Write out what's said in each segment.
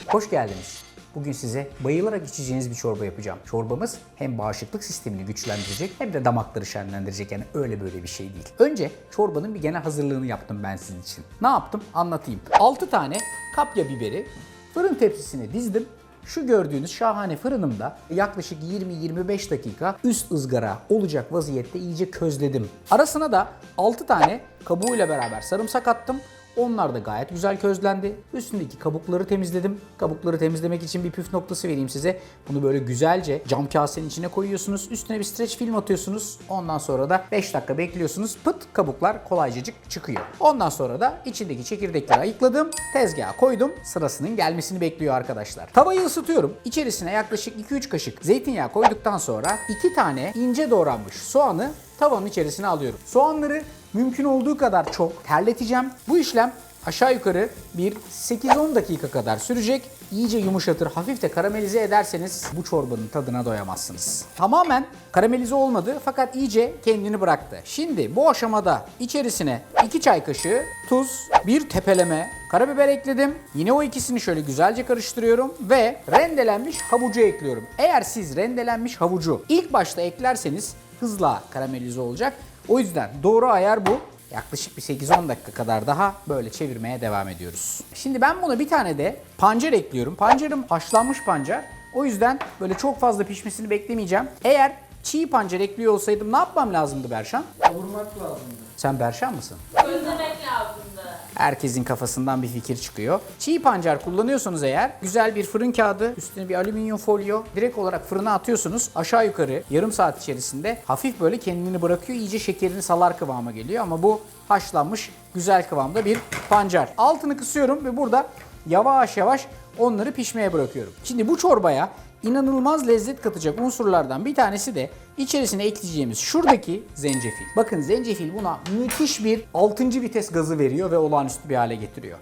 Hoş geldiniz. Bugün size bayılarak içeceğiniz bir çorba yapacağım. Çorbamız hem bağışıklık sistemini güçlendirecek hem de damakları şenlendirecek. Yani öyle böyle bir şey değil. Önce çorbanın bir genel hazırlığını yaptım ben sizin için. Ne yaptım? Anlatayım. 6 tane kapya biberi fırın tepsisine dizdim. Şu gördüğünüz şahane fırınımda yaklaşık 20-25 dakika üst ızgara olacak vaziyette iyice közledim. Arasına da 6 tane kabuğuyla beraber sarımsak attım. Onlar da gayet güzel közlendi. Üstündeki kabukları temizledim. Kabukları temizlemek için bir püf noktası vereyim size. Bunu böyle güzelce cam kasenin içine koyuyorsunuz. Üstüne bir streç film atıyorsunuz. Ondan sonra da 5 dakika bekliyorsunuz. Pıt kabuklar kolaycacık çıkıyor. Ondan sonra da içindeki çekirdekleri ayıkladım. Tezgaha koydum. Sırasının gelmesini bekliyor arkadaşlar. Tavayı ısıtıyorum. İçerisine yaklaşık 2-3 kaşık zeytinyağı koyduktan sonra 2 tane ince doğranmış soğanı tavanın içerisine alıyorum. Soğanları mümkün olduğu kadar çok terleteceğim. Bu işlem aşağı yukarı bir 8-10 dakika kadar sürecek. İyice yumuşatır, hafif de karamelize ederseniz bu çorbanın tadına doyamazsınız. Tamamen karamelize olmadı fakat iyice kendini bıraktı. Şimdi bu aşamada içerisine 2 çay kaşığı tuz, bir tepeleme karabiber ekledim. Yine o ikisini şöyle güzelce karıştırıyorum ve rendelenmiş havucu ekliyorum. Eğer siz rendelenmiş havucu ilk başta eklerseniz hızla karamelize olacak. O yüzden doğru ayar bu. Yaklaşık bir 8-10 dakika kadar daha böyle çevirmeye devam ediyoruz. Şimdi ben buna bir tane de pancar ekliyorum. Pancarım haşlanmış pancar. O yüzden böyle çok fazla pişmesini beklemeyeceğim. Eğer çiğ pancar ekliyor olsaydım ne yapmam lazımdı Berşan? Kavurmak lazımdı. Sen Berşan mısın? Közlemek lazımdı. Herkesin kafasından bir fikir çıkıyor. Çiğ pancar kullanıyorsanız eğer güzel bir fırın kağıdı, üstüne bir alüminyum folyo direkt olarak fırına atıyorsunuz. Aşağı yukarı yarım saat içerisinde hafif böyle kendini bırakıyor. İyice şekerini salar kıvama geliyor ama bu haşlanmış güzel kıvamda bir pancar. Altını kısıyorum ve burada yavaş yavaş onları pişmeye bırakıyorum. Şimdi bu çorbaya İnanılmaz lezzet katacak unsurlardan bir tanesi de içerisine ekleyeceğimiz şuradaki zencefil. Bakın zencefil buna müthiş bir 6. vites gazı veriyor ve olağanüstü bir hale getiriyor.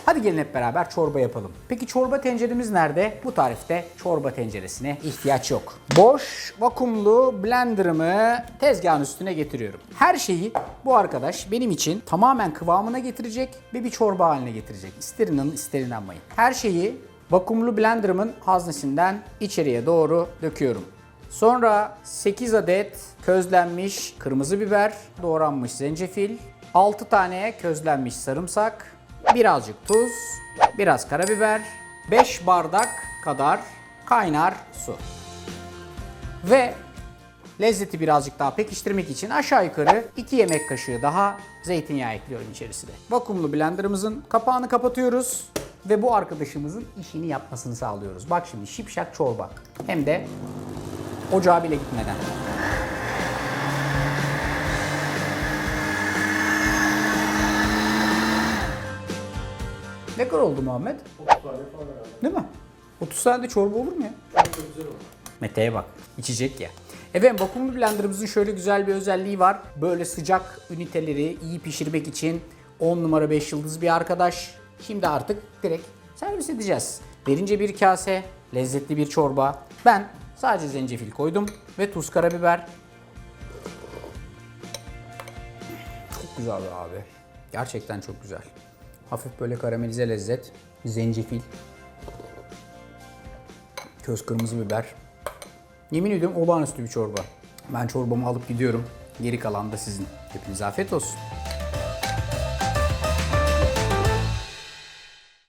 Hadi gelin hep beraber çorba yapalım. Peki çorba tenceremiz nerede? Bu tarifte çorba tenceresine ihtiyaç yok. Boş, vakumlu blenderımı tezgahın üstüne getiriyorum. Her şeyi bu arkadaş benim için tamamen kıvamına getirecek ve bir çorba haline getirecek. İster inanın ister inanmayın. Her şeyi vakumlu blenderımın haznesinden içeriye doğru döküyorum. Sonra 8 adet közlenmiş kırmızı biber, doğranmış zencefil, 6 tane közlenmiş sarımsak, birazcık tuz, biraz karabiber, 5 bardak kadar kaynar su. Ve lezzeti birazcık daha pekiştirmek için aşağı yukarı 2 yemek kaşığı daha zeytinyağı ekliyorum içerisine. Vakumlu blenderımızın kapağını kapatıyoruz. Ve bu arkadaşımızın işini yapmasını sağlıyoruz. Bak şimdi şipşak çorba. Hem de ocağa bile gitmeden. Ne kadar oldu Muhammed? 30 tane falan herhalde. Değil mi? 30 saniyede çorba olur mu ya? Çok güzel oldu. Mete'ye bak. İçecek ya. Efendim vakumlu blenderımızın şöyle güzel bir özelliği var. Böyle sıcak üniteleri iyi pişirmek için 10 numara 5 yıldız bir arkadaş. Şimdi artık direkt servis edeceğiz. Derince bir kase, lezzetli bir çorba. Ben sadece zencefil koydum ve tuz, karabiber. Çok güzel abi. Gerçekten çok güzel. Hafif böyle karamelize lezzet, zencefil, köz kırmızı biber. Yemin ediyorum olağanüstü bir çorba. Ben çorbamı alıp gidiyorum. Geri kalan da sizin. Hepinize afiyet olsun.